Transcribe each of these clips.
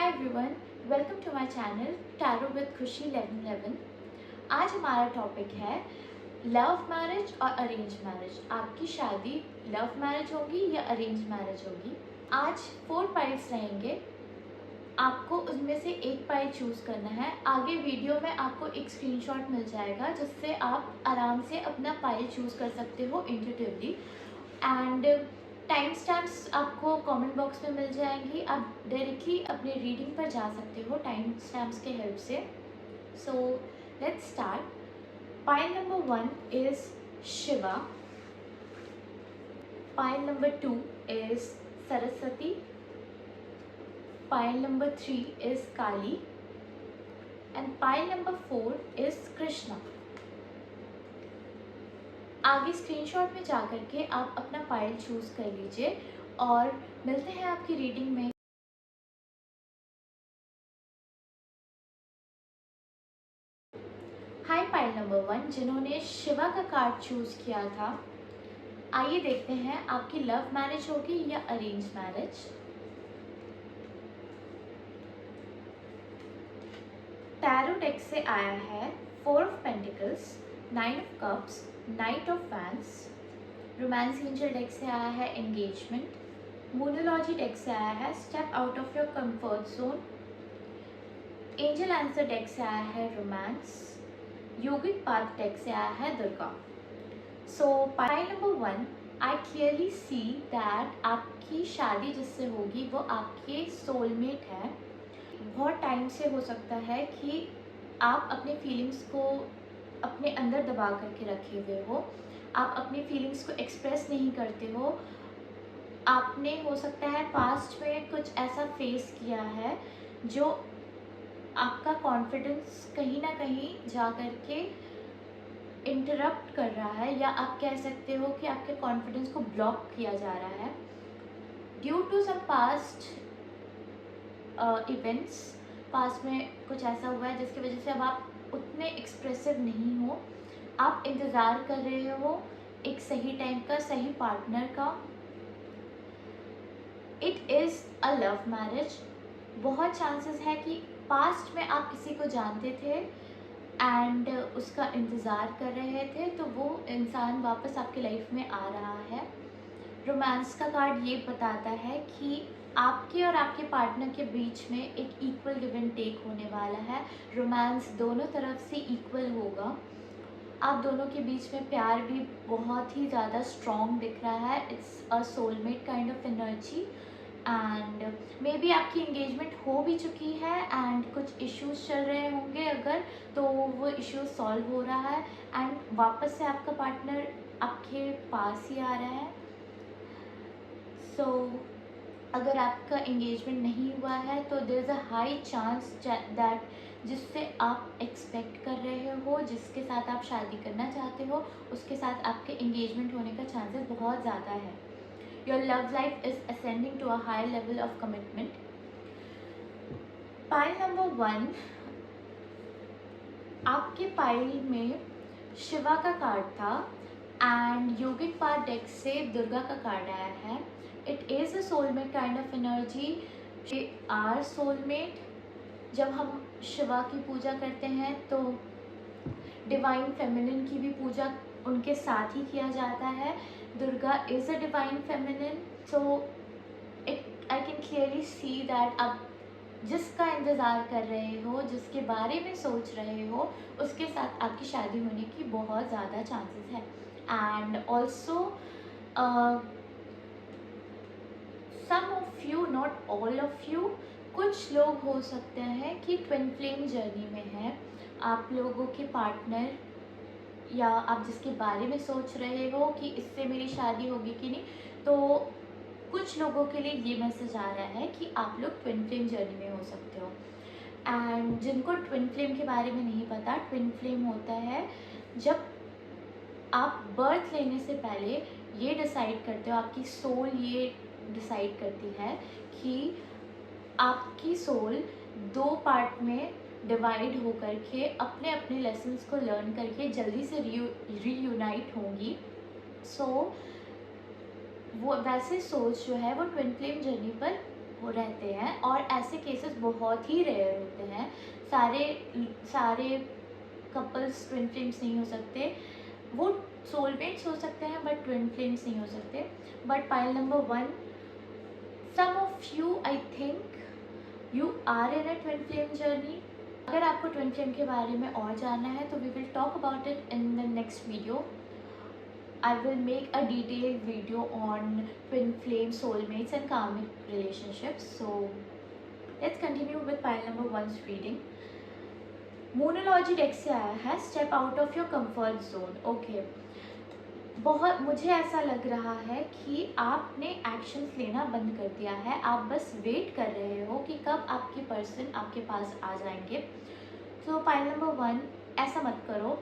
Everyone, welcome to my channel tarot with Khushi 1111। आज हमारा topic है लव मैरिज और अरेंज मैरिज। आपकी शादी लव मैरिज होगी या अरेंज मैरिज होगी। आज 4 पाइल्स रहेंगे, आपको उनमें से एक पाइल चूज़ करना है। आगे वीडियो में आपको एक स्क्रीनशॉट मिल जाएगा जिससे आप आराम से अपना पाइल चूज़ कर सकते हो इंट्यूटिवली। एंड टाइम स्टैम्प्स आपको कमेंट बॉक्स में मिल जाएंगी। आप डायरेक्टली अपने रीडिंग पर जा सकते हो टाइम स्टैम्प्स के हेल्प से। So let's start. Pile number 1 is Shiva, pile number 2 is Saraswati, pile number 3 is Kali and pile number 4 is Krishna. आगे स्क्रीनशॉट में जा कर के आप अपना पाइल चूज़ कर लीजिए और मिलते हैं आपकी रीडिंग में। हाय पाइल नंबर 1, जिन्होंने शिवा का कार्ड चूज़ किया था, आइए देखते हैं आपकी लव मैरिज होगी या अरेंज मैरिज। टैरो डेक से आया है 4 of pentacles, 9 of cups, night of wands. Romance angel deck से आया है एंगेजमेंट। मूनोलॉजी डेक से आया है step out of your comfort zone. Angel answer deck से आया है रोमांस। योगिक पाथ डेक से आया है दुर्गा। सो pile number 1, I clearly see that आपकी शादी जिससे होगी वो आपके सोलमेट है। बहुत टाइम से हो सकता है कि आप अपने फीलिंग्स को अपने अंदर दबा करके रखे हुए हो, आप अपनी फीलिंग्स को एक्सप्रेस नहीं करते हो। आपने हो सकता है पास्ट में कुछ ऐसा फेस किया है जो आपका कॉन्फिडेंस कहीं ना कहीं जा कर के इंटरप्ट कर रहा है, या आप कह सकते हो कि आपके कॉन्फिडेंस को ब्लॉक किया जा रहा है due to some past events. Past में कुछ ऐसा हुआ है जिसकी वजह से अब आप उतने एक्सप्रेसिव नहीं हो। आप इंतज़ार कर रहे हो एक सही टाइम का, सही पार्टनर का। It is a love marriage. बहुत चांसेस है कि पास्ट में आप किसी को जानते थे एंड उसका इंतज़ार कर रहे थे, तो वो इंसान वापस आपकी लाइफ में आ रहा है। रोमांस का कार्ड ये बताता है कि आपके और आपके पार्टनर के बीच में एक इक्वल गिव एंड टेक होने वाला है। रोमांस दोनों तरफ से इक्वल होगा। आप दोनों के बीच में प्यार भी बहुत ही ज़्यादा स्ट्रॉन्ग दिख रहा है। It's a soulmate kind of energy and may be आपकी एंगेजमेंट हो भी चुकी है एंड कुछ इश्यूज चल रहे होंगे अगर, तो वो इश्यूज सॉल्व हो रहा है एंड वापस से आपका पार्टनर आपके पास ही आ रहा है। सो अगर आपका एंगेजमेंट नहीं हुआ है तो there is a high chance that जिससे आप एक्सपेक्ट कर रहे हो, जिसके साथ आप शादी करना चाहते हो, उसके साथ आपके एंगेजमेंट होने का चांसेस बहुत ज़्यादा है। Your love life is ascending to a high level of commitment. Pile number 1, आपके पाइल में शिवा का कार्ड था एंड योगिक पाथ डेक से दुर्गा का कार्ड आया है। It is a soulmate kind of energy. They are soulmate. जब हम शिवा की पूजा करते हैं तो डिवाइन फेमिनिन की भी पूजा उनके साथ ही किया जाता है। Durga is a divine feminine. So it I can clearly see that आप जिसका इंतज़ार कर रहे हो, जिसके बारे में सोच रहे हो, उसके साथ आपकी शादी होने की बहुत ज़्यादा चांसेस है। And also some of you, not all of you, कुछ लोग हो सकते हैं कि ट्विन फ्लेम जर्नी में है। आप लोगों के पार्टनर या आप जिसके बारे में सोच रहे हो कि इससे मेरी शादी होगी कि नहीं, तो कुछ लोगों के लिए ये मैसेज आ रहा है कि आप लोग ट्विन फ्लेम जर्नी में हो सकते हो। एंड जिनको ट्विन फ्लेम के बारे में नहीं पता, ट्विन फ्लेम होता है जब आप बर्थ लेने से पहले ये डिसाइड करते हो, आपकी सोल ये डिसाइड करती है कि आपकी सोल 2 पार्ट में डिवाइड होकर के अपने अपने लेसन्स को लर्न करके जल्दी से रीयूनाइट होंगी। सो वो वैसे सोच जो है वो ट्विन फ्लेम जर्नी पर हो रहते हैं और ऐसे केसेस बहुत ही रेयर होते हैं। सारे कपल्स ट्विन फ्लेम्स नहीं हो सकते, वो सोलमेट्स हो सकते हैं बट ट्विन फ्लेम्स नहीं हो सकते। But pile number 1, some of you I think you are in a twin flame journey. अगर आपको ट्विन फ्लेम के बारे में और जानना है तो we will talk about it in the next video. I will make a detailed video on twin flame, soulmates and karmic relationships. So let's continue with pile number 1's reading. Moonology deck से आया है step out of your comfort zone. Okay. बहुत मुझे ऐसा लग रहा है कि आपने एक्शंस लेना बंद कर दिया है, आप बस वेट कर रहे हो कि कब आपकी पर्सन आपके पास आ जाएंगे. सो पाइल नंबर 1, ऐसा मत करो.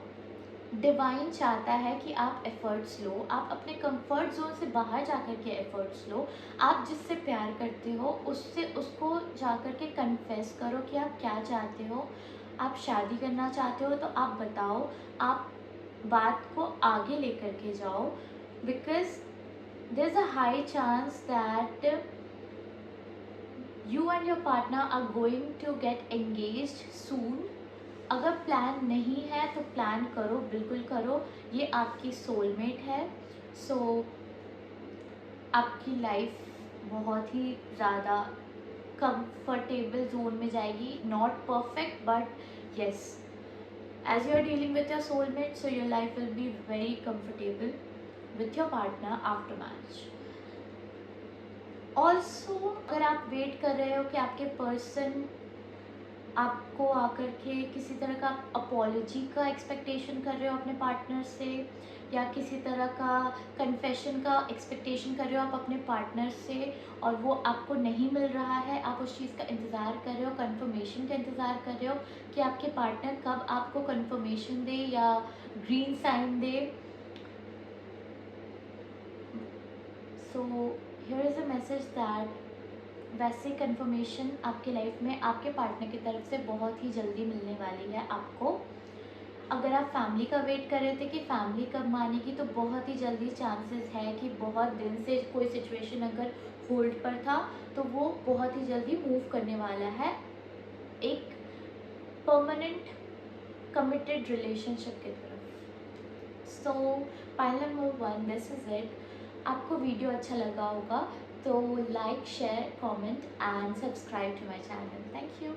डिवाइन चाहता है कि आप एफर्ट्स लो, आप अपने कंफर्ट जोन से बाहर जाकर के एफर्ट्स लो. आप जिससे प्यार करते हो उसको जाकर के कन्फेस करो कि आप क्या चाहते हो. आप शादी करना चाहते हो तो आप बताओ, आप बात को आगे लेकर के जाओ, because there is a high chance that you and your partner are going to get engaged soon. अगर प्लान नहीं है तो प्लान करो, बिल्कुल करो. ये आपकी सोलमेट है. सो आपकी लाइफ बहुत ही ज़्यादा कंफर्टेबल जोन में जाएगी. Not perfect but yes, as you are dealing with your soulmate, so your life will be very comfortable with your partner after marriage. Also अगर आप वेट कर रहे हो कि आपके पर्सन आपको आकर के किसी तरह का अपॉलॉजी का एक्सपेक्टेशन कर रहे हो अपने पार्टनर से, या किसी तरह का कन्फेशन का एक्सपेक्टेशन कर रहे हो आप अपने पार्टनर से और वो आपको नहीं मिल रहा है, आप उस चीज़ का इंतज़ार कर रहे हो, कन्फर्मेशन का इंतज़ार कर रहे हो कि आपके पार्टनर कब आपको कन्फर्मेशन दे या ग्रीन साइन दे. So here is a message that वैसे कंफर्मेशन आपके लाइफ में आपके पार्टनर की तरफ से बहुत ही जल्दी मिलने वाली है आपको. अगर आप फैमिली का वेट कर रहे थे कि फैमिली कब मानेगी, तो बहुत ही जल्दी चांसेस है कि बहुत दिन से कोई सिचुएशन अगर होल्ड पर था तो वो बहुत ही जल्दी मूव करने वाला है एक परमानेंट कमिटेड रिलेशनशिप की तरफ. So pile number 1, this is it. आपको वीडियो अच्छा लगा होगा तो like, share, comment and subscribe to my channel. Thank you.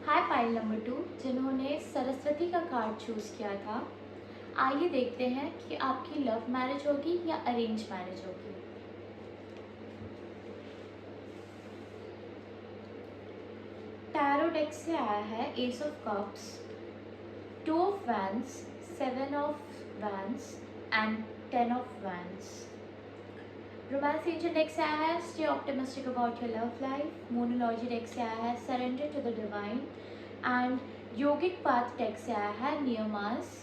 Hi pile number 2, जिन्होंने सरस्वती का कार्ड चूज़ किया था, आइए देखते हैं कि आपकी लव मैरिज होगी या अरेंज मैरिज होगी. टैरो डेक से आया है ace of cups, 2 of wands, 7 of wands and 10 of wands. Romance angel deck से आया है stay optimistic about your love life. Moonology deck से आया है surrender to the divine. And yogic path deck से आया है नियमास.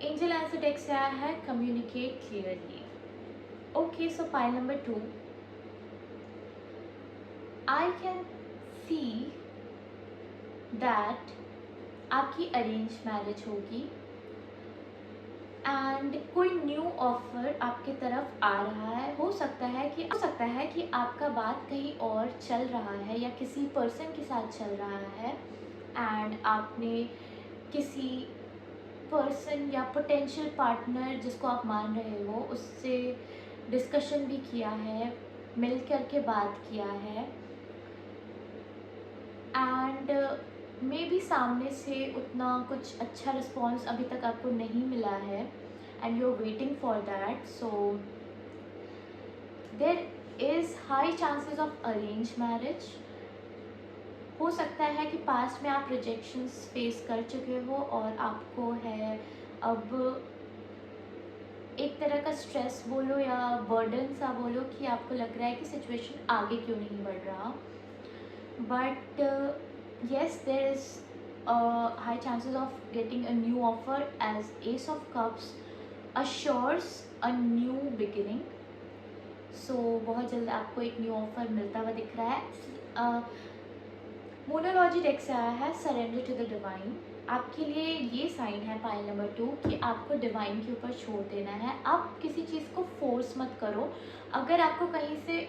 एंजल आंसर डेक से आया है communicate clearly. Okay, so pile number 2, I can see that आपकी अरेंज मैरिज होगी एंड कोई न्यू ऑफर आपकी तरफ आ रहा है. हो सकता है कि आपका बात कहीं और चल रहा है या किसी पर्सन के साथ चल रहा है एंड आपने किसी पर्सन या पोटेंशियल पार्टनर जिसको आप मान रहे हो उससे डिस्कशन भी किया है, मिल कर के बात किया है एंड मे बी सामने से उतना कुछ अच्छा रिस्पॉन्स अभी तक आपको नहीं मिला है and you are waiting for that. So there is high chances of arrange marriage. हो सकता है कि पास्ट में आप रिजेक्शंस फेस कर चुके हो और आपको है अब एक तरह का स्ट्रेस बोलो या बर्डन सा बोलो कि आपको लग रहा है कि सिचुएशन आगे क्यों नहीं बढ़ रहा. But yes, there is high chances of getting a new offer as Ace of Cups assures a new beginning. So बहुत जल्द आपको एक न्यू ऑफर मिलता हुआ दिख रहा है. मोनोलॉजी डेक से आया है सरेंडर टू द डिवाइन. आपके लिए ये साइन है पाइल नंबर 2 कि आपको डिवाइन के ऊपर छोड़ देना है. आप किसी चीज़ को फोर्स मत करो. अगर आपको कहीं से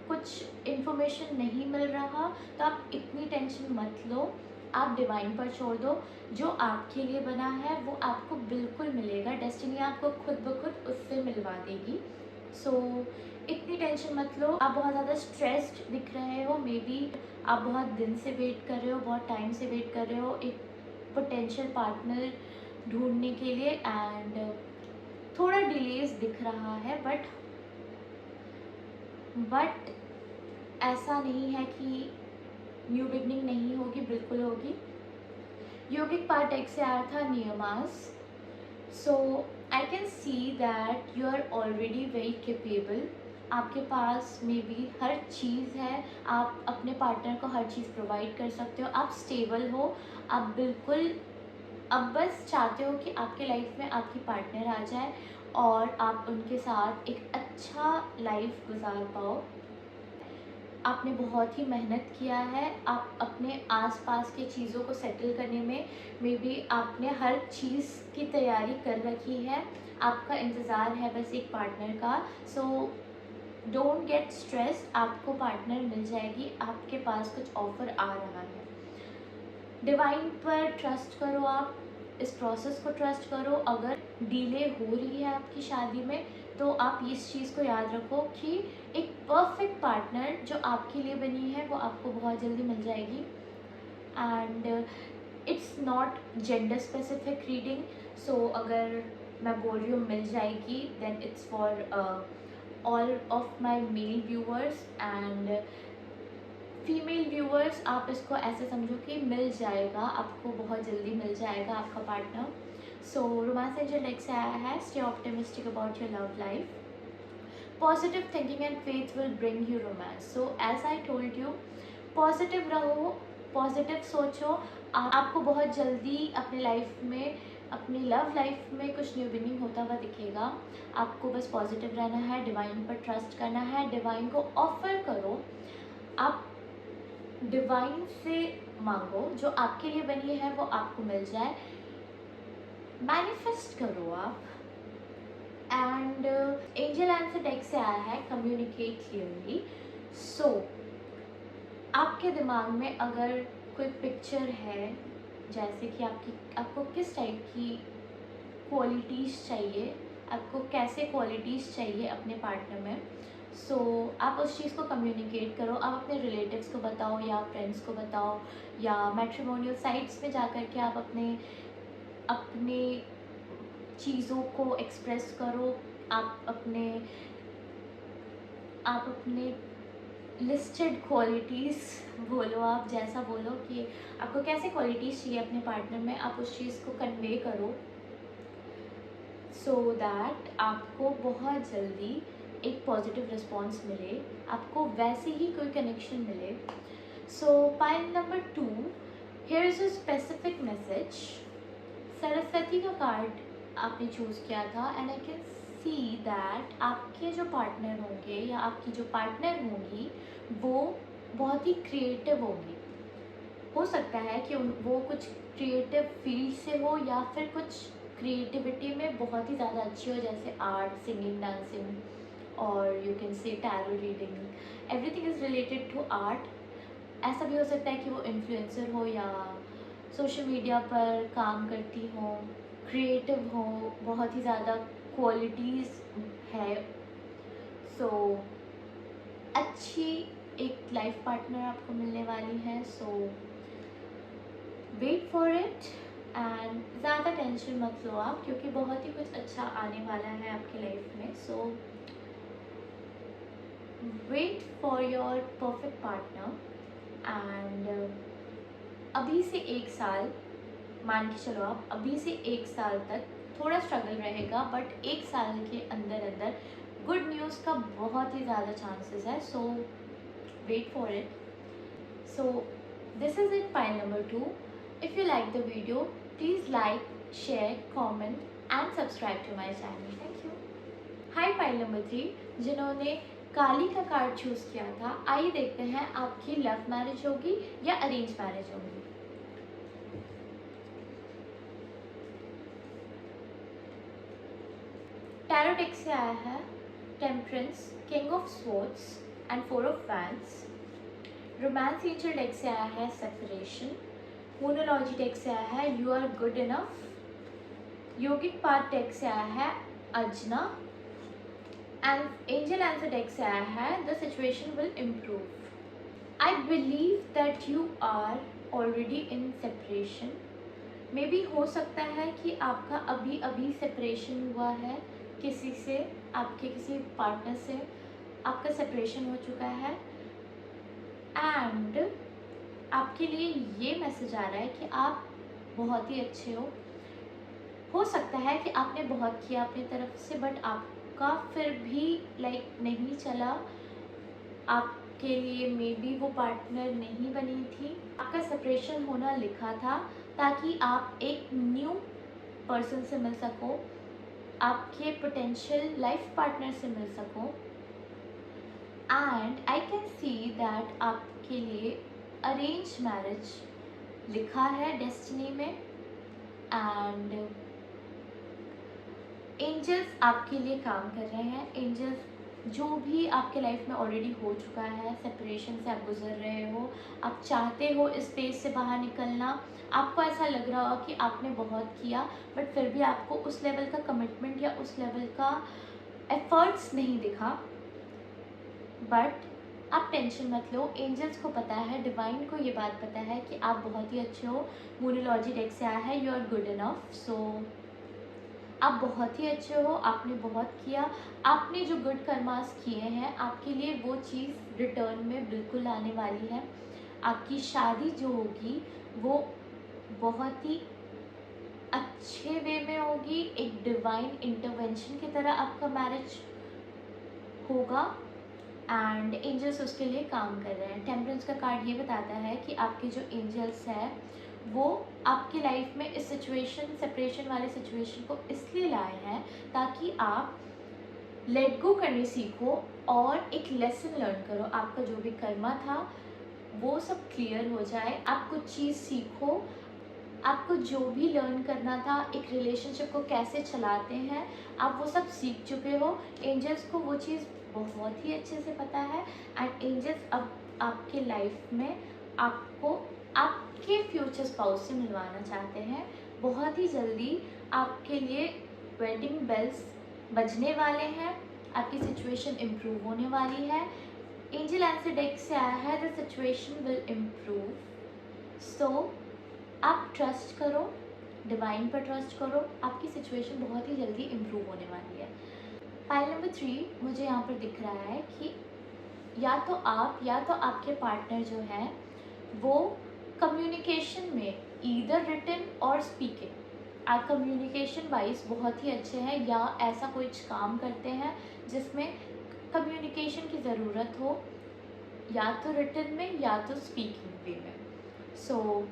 कुछ इन्फॉर्मेशन नहीं मिल रहा तो आप इतनी टेंशन मत लो, आप डिवाइन पर छोड़ दो। जो आपके लिए बना है वो आपको बिल्कुल मिलेगा, डेस्टिनी आपको खुद ब खुद उससे मिलवा देगी। सो इतनी टेंशन मत लो। आप बहुत ज़्यादा स्ट्रेस्ड दिख रहे हो, मे बी आप बहुत दिन से वेट कर रहे हो, बहुत टाइम से वेट कर रहे हो एक पोटेंशियल पार्टनर ढूंढने के लिए, एंड थोड़ा डिलेज दिख रहा है, बट ऐसा नहीं है कि न्यू बिगनिंग नहीं होगी, बिल्कुल होगी। योगिक पार्ट एक से आया था नियमास। So I can see that you are already very capable. आपके पास मे बी हर चीज़ है, आप अपने पार्टनर को हर चीज़ प्रोवाइड कर सकते हो, आप स्टेबल हो, आप बिल्कुल अब बस चाहते हो कि आपके लाइफ में आपकी पार्टनर आ जाए और आप उनके साथ एक अच्छा लाइफ गुजार पाओ। आपने बहुत ही मेहनत किया है, आप अपने आसपास की चीज़ों को सेटल करने में मे बी आपने हर चीज़ की तैयारी कर रखी है, आपका इंतज़ार है बस एक पार्टनर का। सो डोंट गेट स्ट्रेस्ड, आपको पार्टनर मिल जाएगी, आपके पास कुछ ऑफ़र आ रहा है। डिवाइन पर ट्रस्ट करो, आप इस प्रोसेस को ट्रस्ट करो। अगर डिले हो रही है आपकी शादी में तो आप इस चीज़ को याद रखो कि एक परफेक्ट पार्टनर जो आपके लिए बनी है वो आपको बहुत जल्दी मिल जाएगी। And it's not gender specific reading, so अगर मैं बोल रही हूँ मिल जाएगी then it's for all of my male viewers, and female viewers आप इसको ऐसे समझो कि मिल जाएगा, आपको बहुत जल्दी मिल जाएगा आपका partner. So romance angel deck से आया है stay optimistic about your love life, positive thinking and faith will bring you romance. So as I told you, positive रहो, पॉजिटिव सोचो, आपको बहुत जल्दी अपने लाइफ में, अपनी लव लाइफ में कुछ न्यू बिगिनिंग होता हुआ दिखेगा। आपको बस पॉजिटिव रहना है, डिवाइन पर ट्रस्ट करना है, डिवाइन को ऑफर करो, आप डिवाइन से मांगो, जो आपके लिए बनी है वो आपको मिल जाए, मैनिफेस्ट करो आप। एंड एंजल आंसर डेक से आया है कम्युनिकेट क्लियरली। सो आपके दिमाग में अगर कोई पिक्चर है, जैसे कि आपको किस टाइप की क्वालिटीज़ चाहिए, आपको कैसे क्वालिटीज़ चाहिए अपने पार्टनर में, सो आप उस चीज़ को कम्युनिकेट करो। आप अपने रिलेटिव्स को बताओ या फ्रेंड्स को बताओ या मैट्रिमोनियल साइट्स पे जा कर के आप अपने अपने चीज़ों को एक्सप्रेस करो। आप अपने लिस्टेड क्वालिटीज़ बोलो, आप जैसा बोलो कि आपको कैसे क्वालिटीज़ चाहिए अपने पार्टनर में, आप उस चीज़ को कन्वे करो, सो दैट आपको बहुत जल्दी एक पॉजिटिव रिस्पॉन्स मिले, आपको वैसे ही कोई कनेक्शन मिले। सो pile number 2, here is a specific message. Saraswati का कार्ड आपने चूज़ किया था, and I can see that आपके जो पार्टनर होंगे या आपकी जो पार्टनर होंगी वो बहुत ही क्रिएटिव होंगी। हो सकता है कि वो कुछ क्रिएटिव फील्ड से हो या फिर कुछ क्रिएटिविटी में बहुत ही ज़्यादा अच्छी हो, जैसे आर्ट, सिंगिंग, डांसिंग, और you can say tarot reading, everything is related to art. ऐसा भी हो सकता है कि वो इन्फ्लुएंसर हो या सोशल मीडिया पर काम करती हो, क्रिएटिव हो, बहुत ही ज़्यादा क्वालिटीज़ है। सो अच्छी एक लाइफ पार्टनर आपको मिलने वाली है। So wait for it, and ज़्यादा टेंशन मत लो आप, क्योंकि बहुत ही कुछ अच्छा आने वाला है आपकी लाइफ में। So wait for your perfect partner, and अभी से 1 साल मान के चलो, आप अभी से 1 साल तक थोड़ा स्ट्रगल रहेगा, बट 1 साल के अंदर अंदर गुड न्यूज़ का बहुत ही ज़्यादा चांसेस है। So wait for it. So this is it, pile number 2. If you like the video, please like, share, comment and subscribe to my channel. Thank you. Hi pile number 3, जिन्होंने काली का card choose किया था, आइए देखते हैं आपकी love marriage होगी या अरेंज मैरिज होगी। टैरो डेक से आया है temperance, king of swords and 4 of fans. Romance angel deck से आया है सेपरेशन। मोनोलॉजी डेक से आया है you are good enough. Yogic path deck से आया है Ajna. And angel answer deck से आया है the situation will improve. I believe that you are already in separation. Maybe हो सकता है कि आपका अभी अभी सेपरेशन हुआ है किसी से, आपके किसी पार्टनर से आपका सेपरेशन हो चुका है। एंड आपके लिए ये मैसेज आ रहा है कि आप बहुत ही अच्छे हो सकता है कि आपने बहुत किया अपनी तरफ से, बट आपका फिर भी नहीं चला, आपके लिए मे बी वो पार्टनर नहीं बनी थी। आपका सेपरेशन होना लिखा था ताकि आप एक न्यू पर्सन से मिल सको, आपके पोटेंशियल लाइफ पार्टनर से मिल सको। And I can see that आपके लिए अरेंज मैरिज लिखा है डेस्टिनी में। एंड एंजल्स आपके लिए काम कर रहे हैं। एंजल्स जो भी आपके लाइफ में ऑलरेडी हो चुका है, सेपरेशन से आप गुजर रहे हो, आप चाहते हो इस फेज से बाहर निकलना, आपको ऐसा लग रहा हो कि आपने बहुत किया बट फिर भी आपको उस लेवल का कमिटमेंट या उस लेवल का एफर्ट्स नहीं दिखा। बट आप टेंशन मत लो, एंजल्स को पता है, डिवाइन को ये बात पता है कि आप बहुत ही अच्छे हो। मोनोलॉजी डेक से आया है यू आर गुड इनफ। सो आप बहुत ही अच्छे हो, आपने बहुत किया, आपने जो गुड कर्मास किए हैं आपके लिए वो चीज़ रिटर्न में बिल्कुल आने वाली है। आपकी शादी जो होगी वो बहुत ही अच्छे वे में होगी, एक डिवाइन इंटरवेंशन की तरह आपका मैरिज होगा। एंड एंजल्स उसके लिए काम कर रहे हैं। टेम्परेंस का कार्ड ये बताता है कि आपके जो एंजल्स हैं वो आपकी लाइफ में इस सिचुएशन, सेपरेशन वाले सिचुएशन को इसलिए लाए हैं ताकि आप लेट गो करने सीखो और एक लेसन लर्न करो। आपका जो भी कर्मा था वो सब क्लियर हो जाए, आप कुछ चीज़ सीखो, आपको जो भी लर्न करना था, एक रिलेशनशिप को कैसे चलाते हैं, आप वो सब सीख चुके हो। एंजल्स को वो चीज़ बहुत ही अच्छे से पता है। एंड एंजल्स अब आपके लाइफ में आपको आपके फ्यूचर स्पाउस से मिलवाना चाहते हैं। बहुत ही जल्दी आपके लिए वेडिंग बेल्स बजने वाले हैं, आपकी सिचुएशन इम्प्रूव होने वाली है। एंजल आंसर डेक से आया है द सिचुएशन विल इम्प्रूव। सो आप ट्रस्ट करो, डिवाइन पर ट्रस्ट करो, आपकी सिचुएशन बहुत ही जल्दी इम्प्रूव होने वाली है। पाइल नंबर 3 मुझे यहाँ पर दिख रहा है कि या तो आप या तो आपके पार्टनर जो है वो कम्युनिकेशन में ईदर रिटन और स्पीकिंग, आप कम्युनिकेशन वाइज बहुत ही अच्छे हैं या ऐसा कुछ काम करते हैं जिसमें कम्युनिकेशन की ज़रूरत हो, या तो रिटन में या तो स्पीकिंग वे में। सो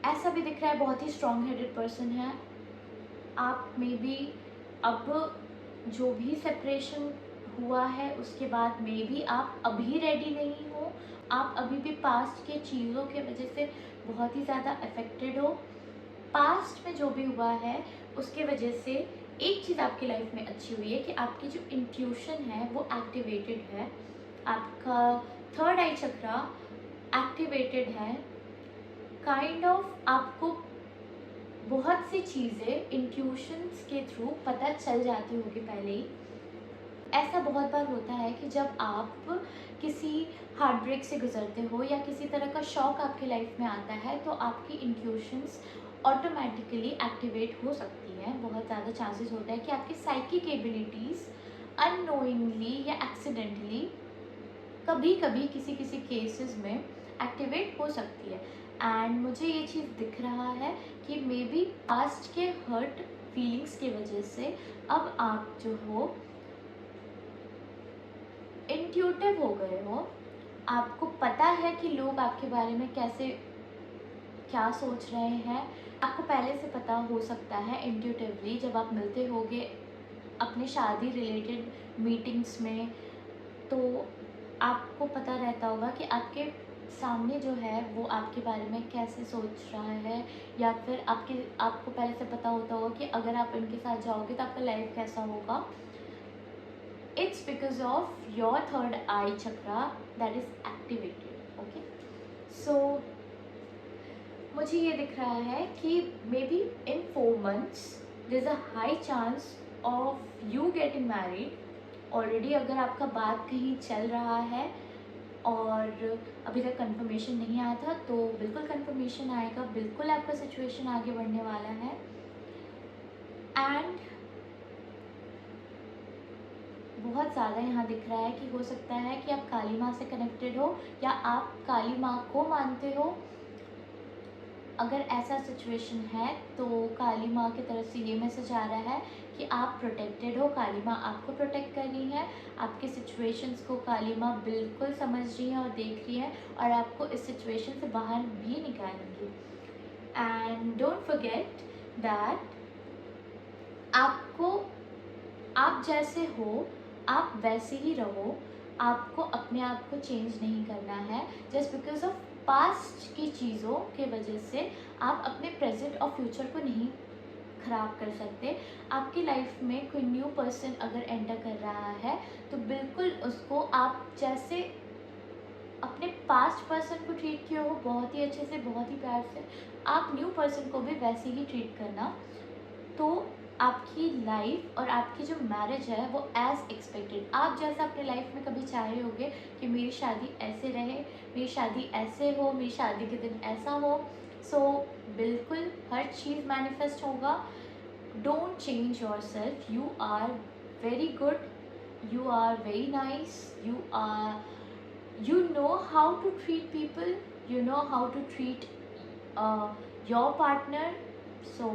ऐसा भी दिख रहा है बहुत ही स्ट्रॉन्ग हेडेड पर्सन है आप। मे बी अब जो भी सेपरेशन हुआ है उसके बाद मे बी आप अभी रेडी नहीं हो, आप अभी भी पास्ट के चीज़ों के वजह से बहुत ही ज़्यादा अफेक्टेड हो। पास्ट में जो भी हुआ है उसके वजह से एक चीज़ आपकी लाइफ में अच्छी हुई है कि आपकी जो इंट्यूशन है वो एक्टिवेटेड है, आपका थर्ड आई चक्रा एक्टिवेटेड है। काइंड ऑफ आपको बहुत सी चीज़ें इंट्यूशंस के थ्रू पता चल जाती होगी पहले ही। ऐसा बहुत बार होता है कि जब आप किसी हार्ट ब्रेक से गुजरते हो या किसी तरह का शॉक आपके लाइफ में आता है तो आपकी इंट्यूशंस ऑटोमेटिकली एक्टिवेट हो सकती हैं। बहुत ज़्यादा चांसेस होता है कि आपकी साइकिक एबिलिटीज़ अननोइंगली या एक्सीडेंटली कभी कभी किसी किसी केसेस में एक्टिवेट हो सकती है। एंड मुझे ये चीज़ दिख रहा है कि मे बी पास्ट के हर्ट फीलिंग्स की वजह से अब आप जो हो इंट्यूटिव हो गए हो, आपको पता है कि लोग आपके बारे में कैसे क्या सोच रहे हैं, आपको पहले से पता हो सकता है इंट्यूटिवली जब आप मिलते होगे अपने शादी रिलेटेड मीटिंग्स में, तो आपको पता रहता होगा कि आपके सामने जो है वो आपके बारे में कैसे सोच रहा है, या फिर आपको पहले से पता होता होगा कि अगर आप इनके साथ जाओगे तो आपका लाइफ कैसा होगा। it's because of your third eye chakra that is activated. Okay, so मुझे ये दिख रहा है कि may be in 4 months there's a high chance of you getting married. Already अगर आपका बात कहीं चल रहा है और अभी तक कंफर्मेशन नहीं आया था तो बिल्कुल कंफर्मेशन आएगा, बिल्कुल आपका सिचुएशन आगे बढ़ने वाला है. एंड बहुत ज़्यादा यहाँ दिख रहा है कि हो सकता है कि आप काली माँ से कनेक्टेड हो या आप काली माँ को मानते हो. अगर ऐसा सिचुएशन है तो काली माँ की तरफ से ये मैसेज आ रहा है कि आप प्रोटेक्टेड हो, काली माँ आपको प्रोटेक्ट कर रही है, आपके सिचुएशंस को काली माँ बिल्कुल समझ रही है और देख रही है और आपको इस सिचुएशन से बाहर भी निकालेंगी. एंड डोंट फॉरगेट दैट आपको, आप जैसे हो आप वैसे ही रहो, आपको अपने आप को चेंज नहीं करना है. जस्ट बिकॉज ऑफ पास्ट की चीज़ों के वजह से आप अपने प्रेजेंट और फ्यूचर को नहीं ख़राब कर सकते. आपकी लाइफ में कोई न्यू पर्सन अगर एंटर कर रहा है तो बिल्कुल उसको आप जैसे अपने पास्ट पर्सन को ट्रीट किए हो बहुत ही अच्छे से, बहुत ही प्यार से, आप न्यू पर्सन को भी वैसे ही ट्रीट करना. तो आपकी लाइफ और आपकी जो मैरिज है वो एज एक्सपेक्टेड, आप जैसा अपने लाइफ में कभी चाहे होगे कि मेरी शादी ऐसे रहे, मेरी शादी ऐसे हो, मेरी शादी के दिन ऐसा हो, सो बिल्कुल हर चीज़ मैनिफेस्ट होगा. Don't change yourself, you are very good, you are very nice, you know how to treat people, you know how to treat your partner. So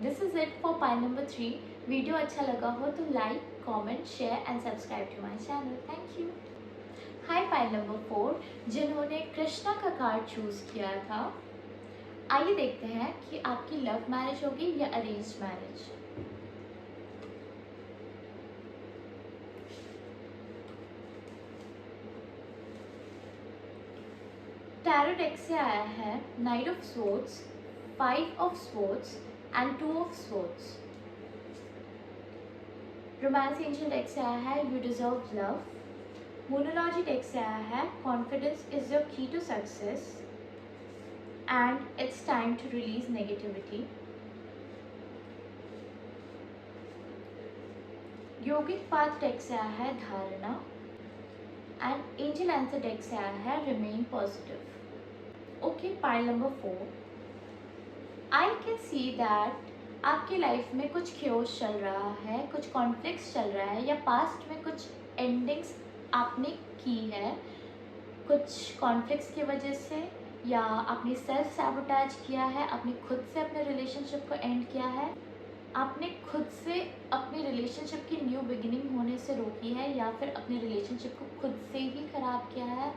this is it for pile number 3. वीडियो अच्छा लगा हो तो like, comment, share and subscribe to my channel. Thank you. Hi pile number 4, जिन्होंने कृष्णा का card choose किया था, आइए देखते हैं कि आपकी लव मैरिज होगी या अरेंज्ड मैरिज. टैरो डेक से आया है knight of swords, 5 of swords and 2 of swords. Romance angel deck से आया है you deserve love. Monology deck से आया है confidence is your key to success and it's time to release negativity. Yogic path deck से आया है धारणा एंड एंजल आंसर डेक से आया है remain positive. Okay, pile number 4, I can see that आपकी लाइफ में कुछ क्योस चल रहा है, कुछ कॉन्फ्लिक्ट्स चल रहा है या पास्ट में कुछ एंडिंग्स आपने की है कुछ कॉन्फ्लिक्ट्स की वजह से, या आपने सेल्फ सैबोटेज किया है, आपने खुद से अपने रिलेशनशिप को एंड किया है, आपने खुद से अपनी रिलेशनशिप की न्यू बिगिनिंग होने से रोकी है या फिर अपनी रिलेशनशिप को खुद से ही ख़राब किया है.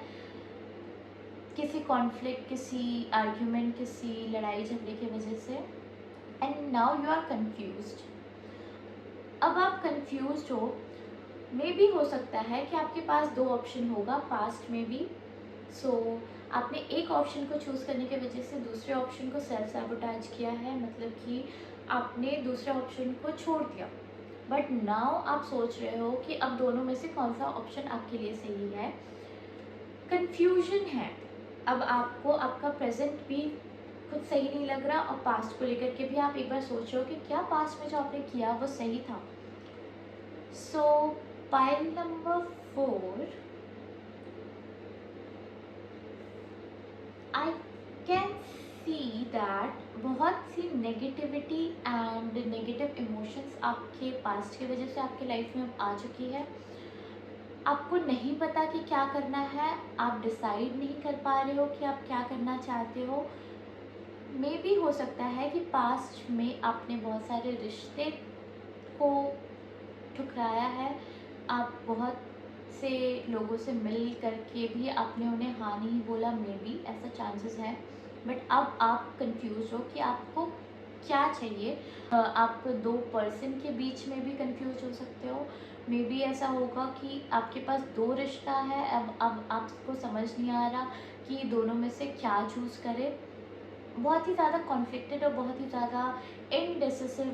किसी कॉन्फ्लिक्ट, किसी आर्ग्यूमेंट, किसी लड़ाई झगड़े की वजह से. And now you are confused. अब आप कन्फ्यूज्ड हो. मे भी हो सकता है कि आपके पास 2 ऑप्शन होगा पास्ट में भी. सो आपने एक ऑप्शन को चूज़ करने की वजह से दूसरे ऑप्शन को सेल्फ सैबोटेज किया है, मतलब कि आपने दूसरे ऑप्शन को छोड़ दिया. बट नाउ आप सोच रहे हो कि अब दोनों में से कौन सा ऑप्शन आपके लिए सही है. कन्फ्यूजन है. अब आपको आपका प्रेजेंट भी खुद सही नहीं लग रहा और पास्ट को लेकर के भी आप एक बार सोच रहे हो कि क्या पास्ट में जो आपने किया वो सही था. सो pile number 4, I can see that बहुत सी नेगेटिविटी एंड नेगेटिव इमोशंस आपके पास्ट की वजह से आपकी लाइफ में आ चुकी है. आपको नहीं पता कि क्या करना है, आप डिसाइड नहीं कर पा रहे हो कि आप क्या करना चाहते हो. मे भी हो सकता है कि पास्ट में आपने बहुत सारे रिश्ते को ठुकराया है, आप बहुत से लोगों से मिल करके भी आपने उन्हें हाँ नहीं बोला, मे बी ऐसा चांसेस है. बट अब आप कंफ्यूज हो कि आपको क्या चाहिए. आप 2 पर्सन के बीच में भी कंफ्यूज हो सकते हो. मे बी ऐसा होगा कि आपके पास 2 रिश्ता है, अब आपको समझ नहीं आ रहा कि दोनों में से क्या चूज़ करें. बहुत ही ज़्यादा कॉन्फ्लिक्टेड और बहुत ही ज़्यादा इनडिसिसिव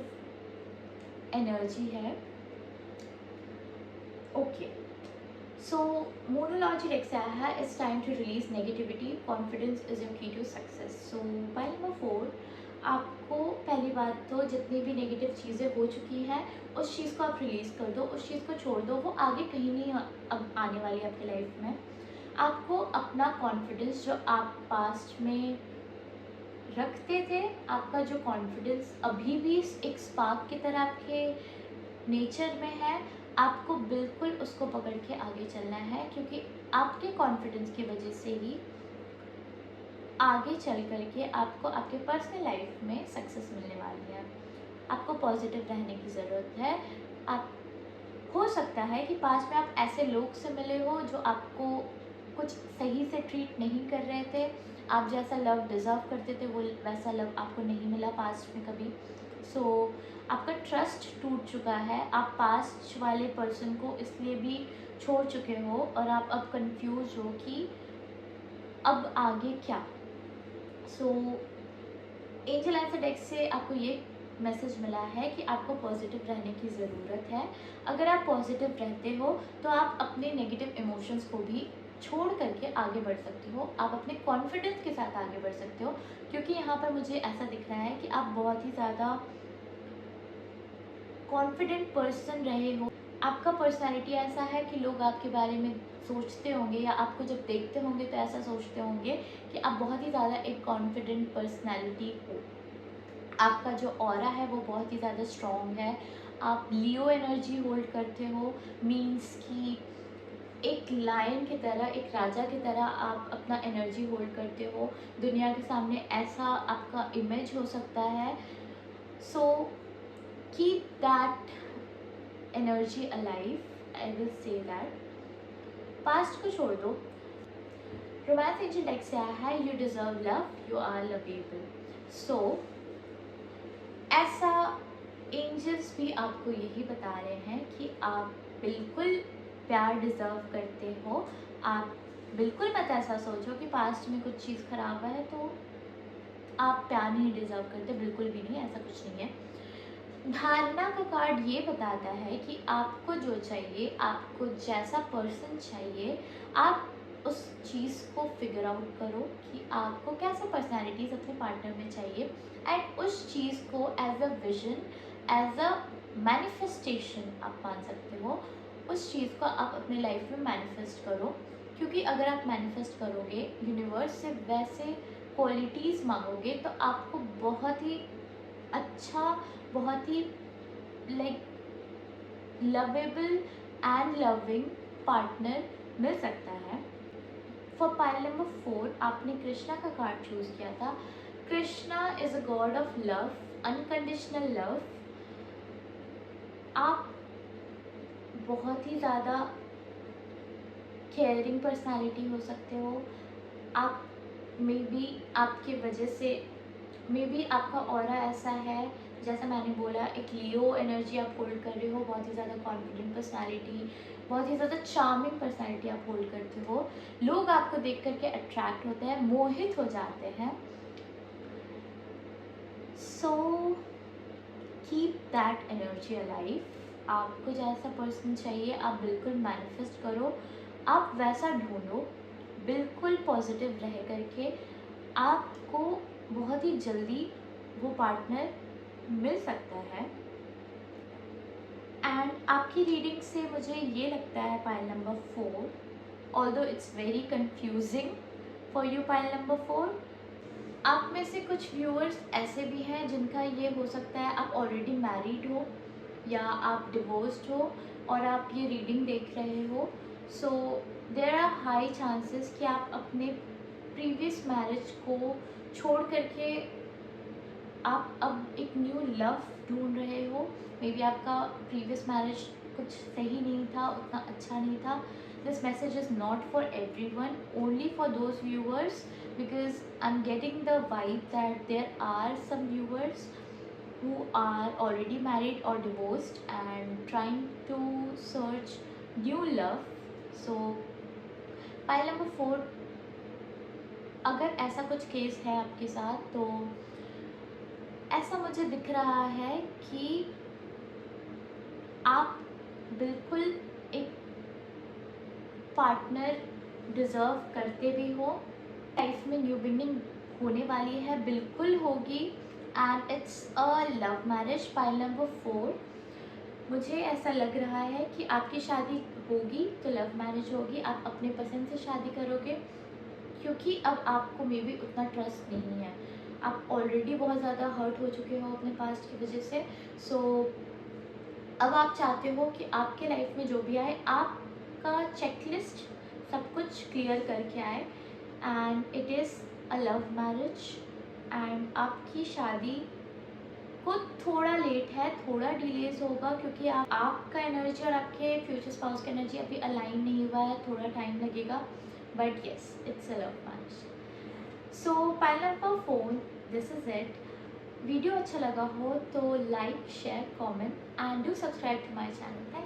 एनर्जी है. ओके, सो मोनोलॉजी डेक से आया है, it's time to release negativity, confidence is your key to success. So point number 4, आपको पहली बात तो जितनी भी नेगेटिव चीज़ें हो चुकी हैं उस चीज़ को आप रिलीज़ कर दो, उस चीज़ को छोड़ दो, वो आगे कहीं नहीं अब आने वाली है आपकी लाइफ में। आपको अपना कॉन्फिडेंस जो आप पास्ट में रखते थे, आपका जो कॉन्फिडेंस अभी भी एक स्पार्क की तरह आपके नेचर में है, आपको बिल्कुल उसको पकड़ के आगे चलना है, क्योंकि आपके कॉन्फिडेंस की वजह से ही आगे चल कर के आपको आपके पर्सनल लाइफ में सक्सेस मिलने वाली है। आपको पॉजिटिव रहने की ज़रूरत है। आप हो सकता है कि पास्ट में आप ऐसे लोग से मिले हो जो आपको कुछ सही से ट्रीट नहीं कर रहे थे, आप जैसा लव डिज़र्व करते थे वो वैसा लव आपको नहीं मिला पास्ट में कभी। सो आपका ट्रस्ट टूट चुका है, आप पास्ट वाले पर्सन को इसलिए भी छोड़ चुके हो और आप अब कंफ्यूज हो कि अब आगे क्या। सो एंजल आंसर डेक से आपको ये मैसेज मिला है कि आपको पॉजिटिव रहने की ज़रूरत है। अगर आप पॉजिटिव रहते हो तो आप अपने नेगेटिव इमोशंस को भी छोड़ करके आगे बढ़ सकते हो, आप अपने कॉन्फिडेंस के साथ आगे बढ़ सकते हो, क्योंकि यहाँ पर मुझे ऐसा दिख रहा है कि आप बहुत ही ज़्यादा कॉन्फिडेंट पर्सन रहे हो। आपका पर्सनैलिटी ऐसा है कि लोग आपके बारे में सोचते होंगे या आपको जब देखते होंगे तो ऐसा सोचते होंगे कि आप बहुत ही ज़्यादा एक कॉन्फिडेंट पर्सनैलिटी हो। आपका जो ऑरा है वो बहुत ही ज़्यादा स्ट्रॉन्ग है। आप लियो एनर्जी होल्ड करते हो, मीन्स कि एक लायन की तरह, एक राजा की तरह आप अपना एनर्जी होल्ड करते हो। दुनिया के सामने ऐसा आपका इमेज हो सकता है। So keep that energy alive, I will say that. Past को छोड़ दो। रोमांस एंजल डेक से आया है, you deserve love, you are lovable. So ऐसा एंजल्स भी आपको यही बता रहे हैं कि आप बिल्कुल प्यार डिज़र्व करते हो। आप बिल्कुल मत ऐसा सोचो कि पास्ट में कुछ चीज़ ख़राब है तो आप प्यार नहीं डिज़र्व करते, बिल्कुल भी नहीं, ऐसा कुछ नहीं है। धारणा का कार्ड ये बताता है कि आपको जो चाहिए, आपको जैसा पर्सन चाहिए, आप उस चीज़ को फिगर आउट करो कि आपको कैसे पर्सनैलिटीज़ अपने पार्टनर में चाहिए, एंड उस चीज़ को as a vision, as a manifestation आप मान सकते हो। उस चीज़ को आप अपने लाइफ में मैनिफेस्ट करो, क्योंकि अगर आप मैनिफेस्ट करोगे, यूनिवर्स से वैसे क्वालिटीज़ मांगोगे, तो आपको बहुत ही अच्छा, बहुत ही like lovable and loving partner मिल सकता है। फॉर पाइल नंबर 4 आपने कृष्णा का कार्ड चूज़ किया था। Krishna is a God of love, unconditional love. आप बहुत ही ज़्यादा केयरिंग पर्सनालिटी हो सकते हो। आप मे बी आपकी वजह से, मे बी आपका ऑरा ऐसा है, जैसा मैंने बोला, एक लियो एनर्जी आप होल्ड कर रहे हो, बहुत ही ज़्यादा कॉन्फिडेंट पर्सनालिटी, बहुत ही ज़्यादा चार्मिंग पर्सनालिटी आप होल्ड करते हो। लोग आपको देख करके अट्रैक्ट होते हैं, मोहित हो जाते हैं। सो कीप दैट एनर्जी अलाइव। आपको जैसा पर्सन चाहिए आप बिल्कुल मैनिफेस्ट करो, आप वैसा ढूंढो, बिल्कुल पॉजिटिव रह करके आपको बहुत ही जल्दी वो पार्टनर मिल सकता है। एंड आपकी रीडिंग से मुझे ये लगता है pile number 4, although it's very confusing for you pile number 4, आप में से कुछ व्यूअर्स ऐसे भी हैं जिनका ये हो सकता है आप ऑलरेडी मैरिड हो या आप डिवोर्स्ड हो और आप ये रीडिंग देख रहे हो। So there are high chances कि आप अपने प्रीवियस मैरिज को छोड़ करके आप अब एक न्यू लव ढूंढ रहे हो। मे बी आपका प्रीवियस मैरिज कुछ सही नहीं था, उतना अच्छा नहीं था। This message is not for every one, only for those viewers, because I'm getting the vibe that there are some viewers who are already married or divorced and trying to search new love. So pile number 4, अगर ऐसा कुछ case है आपके साथ तो ऐसा मुझे दिख रहा है कि आप बिल्कुल एक पार्टनर डिज़र्व करते भी हो। लाइफ में न्यू बिगनिंग होने वाली है, बिल्कुल होगी, and it's a love marriage. Pile number 4, मुझे ऐसा लग रहा है कि आपकी शादी होगी तो लव मैरिज होगी, आप अपने पसंद से शादी करोगे, क्योंकि अब आपको मे भी उतना ट्रस्ट नहीं है, आप ऑलरेडी बहुत ज़्यादा हर्ट हो चुके हो अपने पास्ट की वजह से। सो अब आप चाहते हो कि आपके लाइफ में जो भी आए, आपका चेकलिस्ट सब कुछ क्लियर करके आए, and it is a love marriage. And आपकी शादी को थोड़ा लेट है, थोड़ा डिलेज होगा, क्योंकि आपका एनर्जी और आपके फ्यूचर स्पाउस का एनर्जी अभी अलाइन नहीं हुआ है, थोड़ा टाइम लगेगा, but yes it's a love marriage. So pile number 4, this is it. Video अच्छा लगा हो तो like, share, comment and do subscribe to my channel.